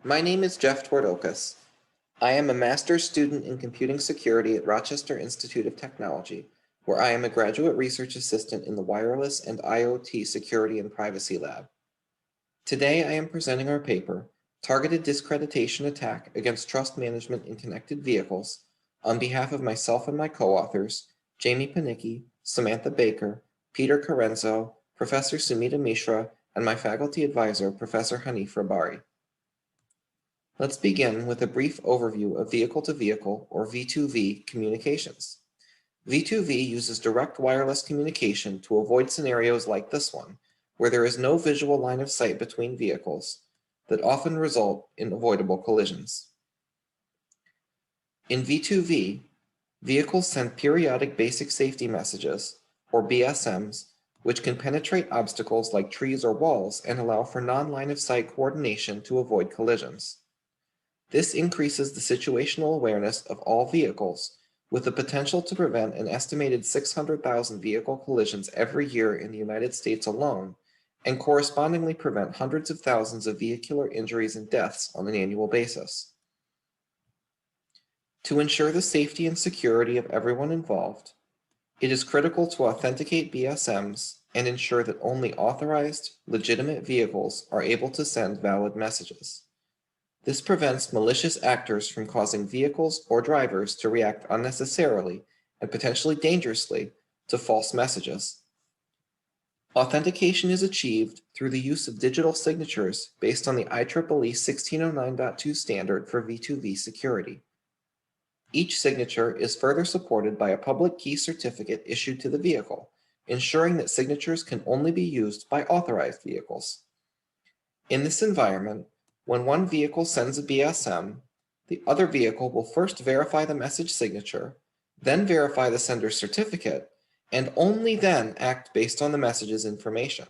My name is Jeff Twardokis. I am a master's student in computing security at Rochester Institute of Technology, where I am a graduate research assistant in the Wireless and IoT Security and Privacy Lab. Today I am presenting our paper, Targeted Discreditation Attack Against Trust Management in Connected Vehicles, on behalf of myself and my co-authors, Jamie Panicki, Samantha Baker, Peter Carenzo, Professor Sumita Mishra, and my faculty advisor, Professor Hanif Rabari. Let's begin with a brief overview of vehicle-to-vehicle, or V2V, communications. V2V uses direct wireless communication to avoid scenarios like this one, where there is no visual line of sight between vehicles that often result in avoidable collisions. In V2V, vehicles send periodic basic safety messages, or BSMs, which can penetrate obstacles like trees or walls and allow for non-line of sight coordination to avoid collisions. This increases the situational awareness of all vehicles, with the potential to prevent an estimated 600,000 vehicle collisions every year in the United States alone, and correspondingly prevent hundreds of thousands of vehicular injuries and deaths on an annual basis. To ensure the safety and security of everyone involved, it is critical to authenticate BSMs and ensure that only authorized, legitimate vehicles are able to send valid messages. This prevents malicious actors from causing vehicles or drivers to react unnecessarily and potentially dangerously to false messages. Authentication is achieved through the use of digital signatures based on the IEEE 1609.2 standard for V2V security. Each signature is further supported by a public key certificate issued to the vehicle, ensuring that signatures can only be used by authorized vehicles. In this environment, when one vehicle sends a BSM, the other vehicle will first verify the message signature, then verify the sender's certificate, and only then act based on the message's information.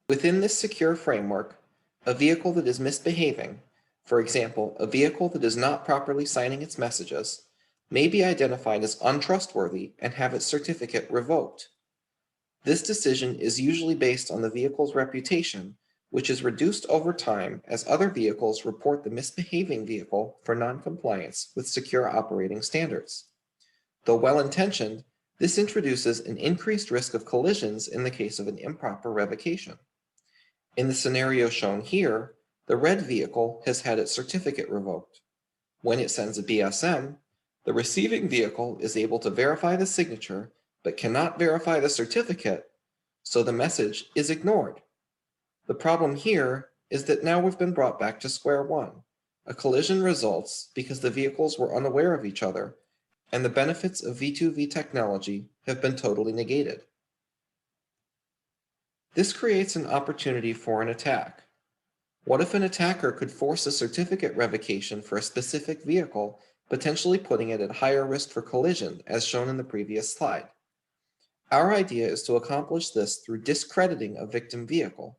Within this secure framework, a vehicle that is misbehaving, for example, a vehicle that is not properly signing its messages, may be identified as untrustworthy and have its certificate revoked. This decision is usually based on the vehicle's reputation, which is reduced over time as other vehicles report the misbehaving vehicle for noncompliance with secure operating standards. Though well-intentioned, this introduces an increased risk of collisions in the case of an improper revocation. In the scenario shown here, the red vehicle has had its certificate revoked. When it sends a BSM, the receiving vehicle is able to verify the signature but cannot verify the certificate, so the message is ignored. The problem here is that now we've been brought back to square one. A collision results because the vehicles were unaware of each other, and the benefits of V2V technology have been totally negated. This creates an opportunity for an attack. What if an attacker could force a certificate revocation for a specific vehicle, potentially putting it at higher risk for collision, as shown in the previous slide? Our idea is to accomplish this through discrediting a victim vehicle,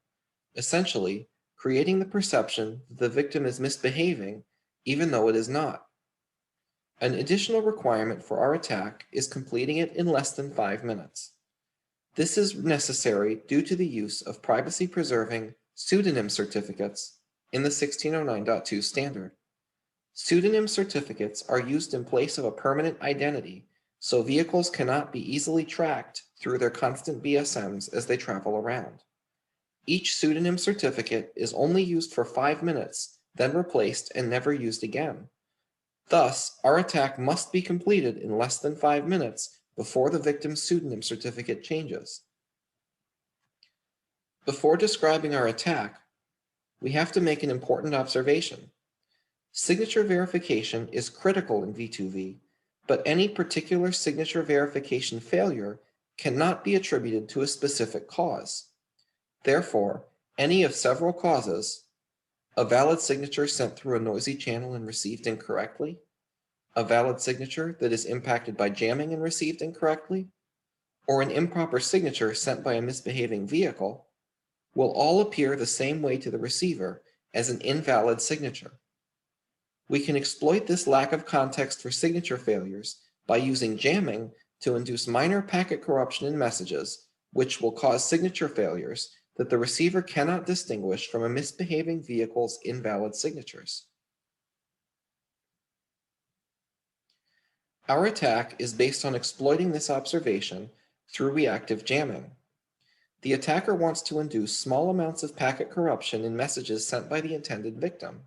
essentially creating the perception that the victim is misbehaving even though it is not. An additional requirement for our attack is completing it in less than 5 minutes. This is necessary due to the use of privacy-preserving pseudonym certificates in the 1609.2 standard. Pseudonym certificates are used in place of a permanent identity, so vehicles cannot be easily tracked through their constant BSMs as they travel around. Each pseudonym certificate is only used for 5 minutes, then replaced and never used again. Thus, our attack must be completed in less than 5 minutes before the victim's pseudonym certificate changes. Before describing our attack, we have to make an important observation. Signature verification is critical in V2V, but any particular signature verification failure cannot be attributed to a specific cause. Therefore, any of several causes, a valid signature sent through a noisy channel and received incorrectly, a valid signature that is impacted by jamming and received incorrectly, or an improper signature sent by a misbehaving vehicle, will all appear the same way to the receiver as an invalid signature. We can exploit this lack of context for signature failures by using jamming to induce minor packet corruption in messages which will cause signature failures that the receiver cannot distinguish from a misbehaving vehicle's invalid signatures. Our attack is based on exploiting this observation through reactive jamming. The attacker wants to induce small amounts of packet corruption in messages sent by the intended victim,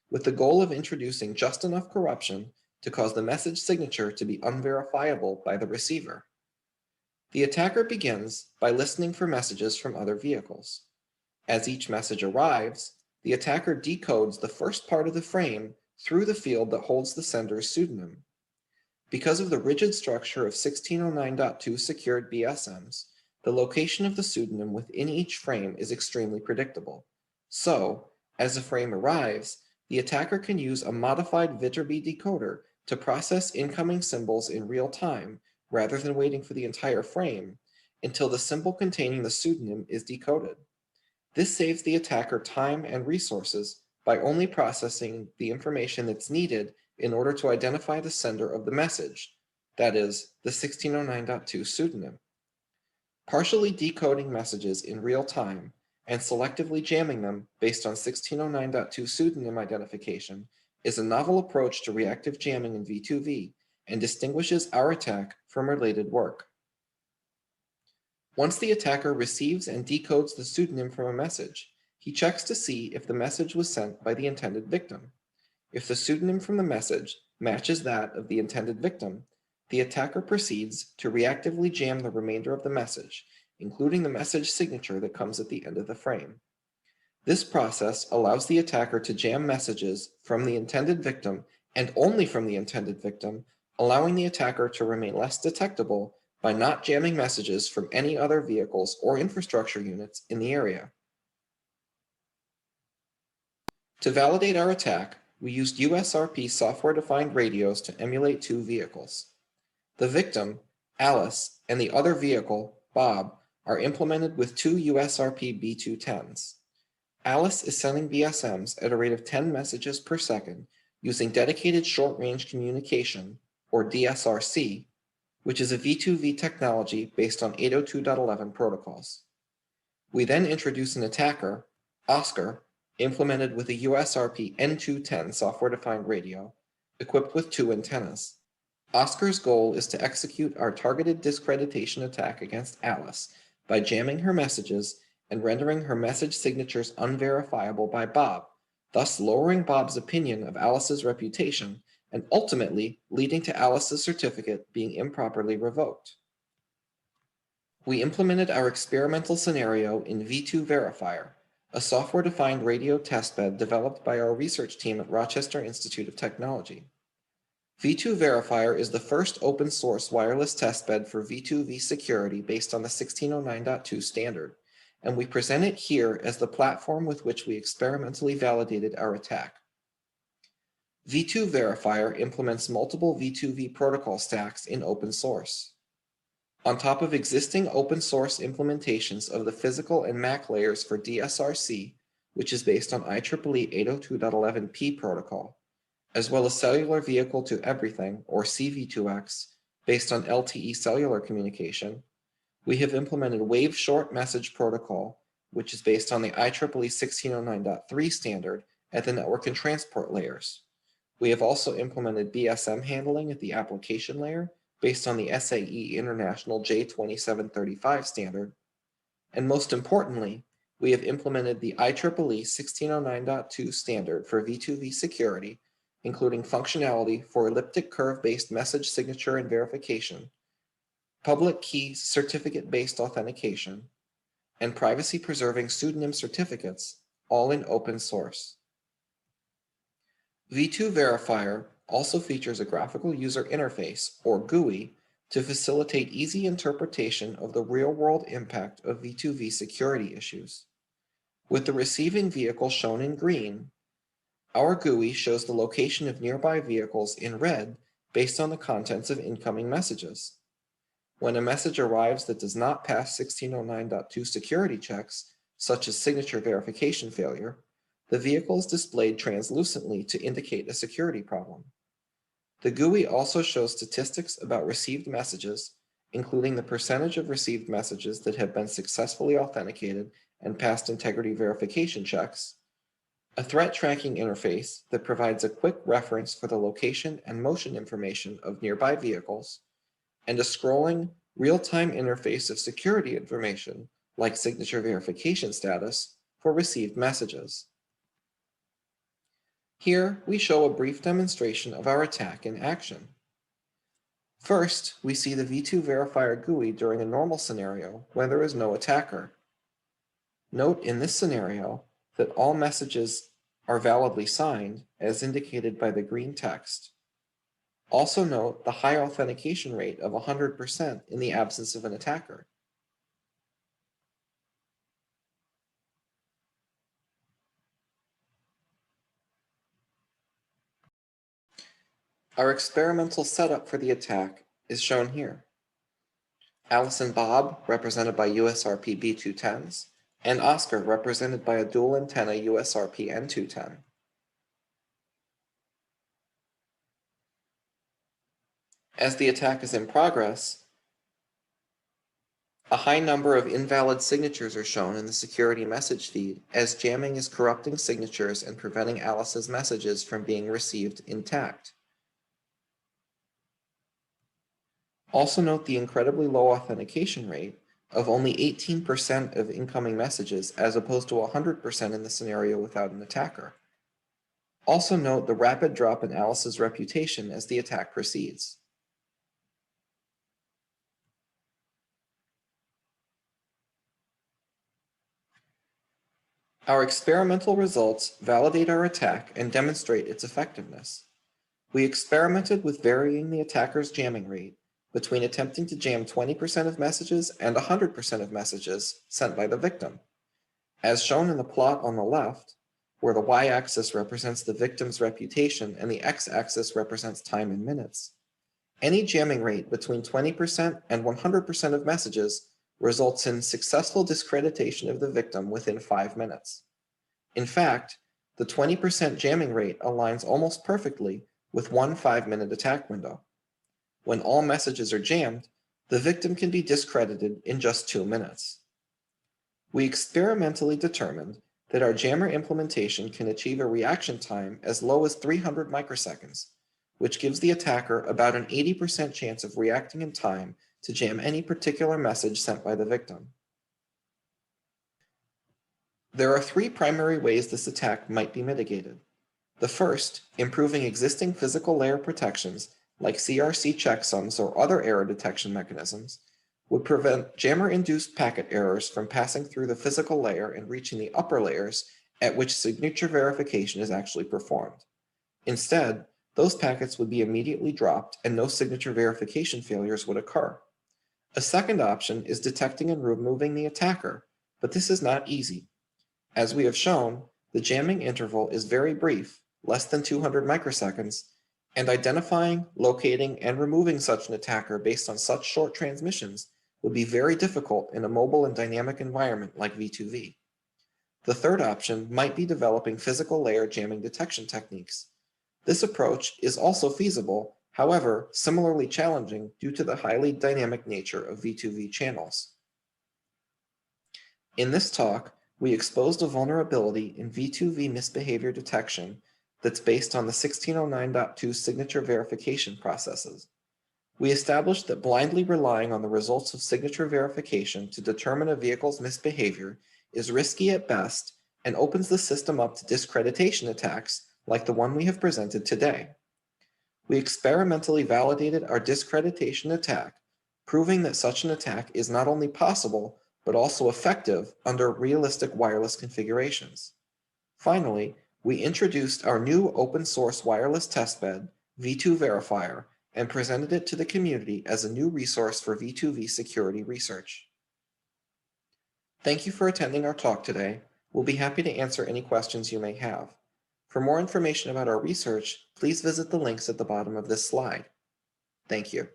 with the goal of introducing just enough corruption to cause the message signature to be unverifiable by the receiver. The attacker begins by listening for messages from other vehicles. As each message arrives, the attacker decodes the first part of the frame through the field that holds the sender's pseudonym. Because of the rigid structure of 1609.2 secured BSMs, the location of the pseudonym within each frame is extremely predictable. So, as a frame arrives, the attacker can use a modified Viterbi decoder to process incoming symbols in real time rather than waiting for the entire frame until the symbol containing the pseudonym is decoded. This saves the attacker time and resources by only processing the information that's needed in order to identify the sender of the message, that is, the 1609.2 pseudonym. Partially decoding messages in real time and selectively jamming them based on 1609.2 pseudonym identification is a novel approach to reactive jamming in V2V and distinguishes our attack from related work. Once the attacker receives and decodes the pseudonym from a message, he checks to see if the message was sent by the intended victim. If the pseudonym from the message matches that of the intended victim, the attacker proceeds to reactively jam the remainder of the message, including the message signature that comes at the end of the frame. This process allows the attacker to jam messages from the intended victim and only from the intended victim, allowing the attacker to remain less detectable by not jamming messages from any other vehicles or infrastructure units in the area. To validate our attack, we used USRP software-defined radios to emulate two vehicles. The victim, Alice, and the other vehicle, Bob, are implemented with two USRP B210s. Alice is sending BSMs at a rate of 10 messages per second using dedicated short-range communication, or DSRC, which is a V2V technology based on 802.11 protocols. We then introduce an attacker, Oscar, implemented with a USRP N210 software-defined radio, equipped with two antennas. Oscar's goal is to execute our targeted discreditation attack against Alice by jamming her messages and rendering her message signatures unverifiable by Bob, thus lowering Bob's opinion of Alice's reputation and ultimately leading to Alice's certificate being improperly revoked. We implemented our experimental scenario in V2 Verifier, a software-defined radio testbed developed by our research team at Rochester Institute of Technology. V2 Verifier is the first open-source wireless testbed for V2V security based on the 1609.2 standard, and we present it here as the platform with which we experimentally validated our attack. V2 Verifier implements multiple V2V protocol stacks in open source. On top of existing open source implementations of the physical and MAC layers for DSRC, which is based on IEEE 802.11p protocol, as well as cellular vehicle to everything, or CV2X, based on LTE cellular communication, we have implemented Wave Short Message Protocol, which is based on the IEEE 1609.3 standard at the network and transport layers. We have also implemented BSM handling at the application layer based on the SAE International J2735 standard. And most importantly, we have implemented the IEEE 1609.2 standard for V2V security, including functionality for elliptic curve-based message signature and verification, public key certificate-based authentication, and privacy-preserving pseudonym certificates, all in open source. V2 Verifier also features a graphical user interface, or GUI, to facilitate easy interpretation of the real-world impact of V2V security issues. With the receiving vehicle shown in green, our GUI shows the location of nearby vehicles in red based on the contents of incoming messages. When a message arrives that does not pass 1609.2 security checks, such as signature verification failure, the vehicle is displayed translucently to indicate a security problem. The GUI also shows statistics about received messages including the percentage of received messages that have been successfully authenticated and passed integrity verification checks, a threat tracking interface that provides a quick reference for the location and motion information of nearby vehicles, and a scrolling, real-time interface of security information, like signature verification status, for received messages. Here, we show a brief demonstration of our attack in action. First, we see the V2 verifier GUI during a normal scenario where there is no attacker. Note in this scenario that all messages are validly signed, as indicated by the green text. Also note the high authentication rate of 100% in the absence of an attacker. Our experimental setup for the attack is shown here. Alice and Bob, represented by USRP B210s, and Oscar, represented by a dual antenna USRP N210. As the attack is in progress, a high number of invalid signatures are shown in the security message feed, as jamming is corrupting signatures and preventing Alice's messages from being received intact. Also note the incredibly low authentication rate of only 18% of incoming messages, as opposed to 100% in the scenario without an attacker. Also note the rapid drop in Alice's reputation as the attack proceeds. Our experimental results validate our attack and demonstrate its effectiveness. We experimented with varying the attacker's jamming rate between attempting to jam 20% of messages and 100% of messages sent by the victim. As shown in the plot on the left, where the y-axis represents the victim's reputation and the x-axis represents time in minutes, any jamming rate between 20% and 100% of messages results in successful discreditation of the victim within 5 minutes. In fact, the 20% jamming rate aligns almost perfectly with one 5-minute attack window. When all messages are jammed, the victim can be discredited in just 2 minutes. We experimentally determined that our jammer implementation can achieve a reaction time as low as 300 microseconds, which gives the attacker about an 80% chance of reacting in time to jam any particular message sent by the victim. There are 3 primary ways this attack might be mitigated. The first, improving existing physical layer protections like CRC checksums or other error detection mechanisms, would prevent jammer-induced packet errors from passing through the physical layer and reaching the upper layers at which signature verification is actually performed. Instead, those packets would be immediately dropped and no signature verification failures would occur. A second option is detecting and removing the attacker, but this is not easy. As we have shown, the jamming interval is very brief, less than 200 microseconds, and identifying, locating, and removing such an attacker based on such short transmissions would be very difficult in a mobile and dynamic environment like V2V. The third option might be developing physical layer jamming detection techniques. This approach is also feasible, however, similarly challenging due to the highly dynamic nature of V2V channels. In this talk, we exposed a vulnerability in V2V misbehavior detection that's based on the 1609.2 signature verification processes. We established that blindly relying on the results of signature verification to determine a vehicle's misbehavior is risky at best and opens the system up to discreditation attacks like the one we have presented today. We experimentally validated our discreditation attack, proving that such an attack is not only possible, but also effective under realistic wireless configurations. Finally, we introduced our new open source wireless testbed, V2 Verifier, and presented it to the community as a new resource for V2V security research. Thank you for attending our talk today. We'll be happy to answer any questions you may have. For more information about our research, please visit the links at the bottom of this slide. Thank you.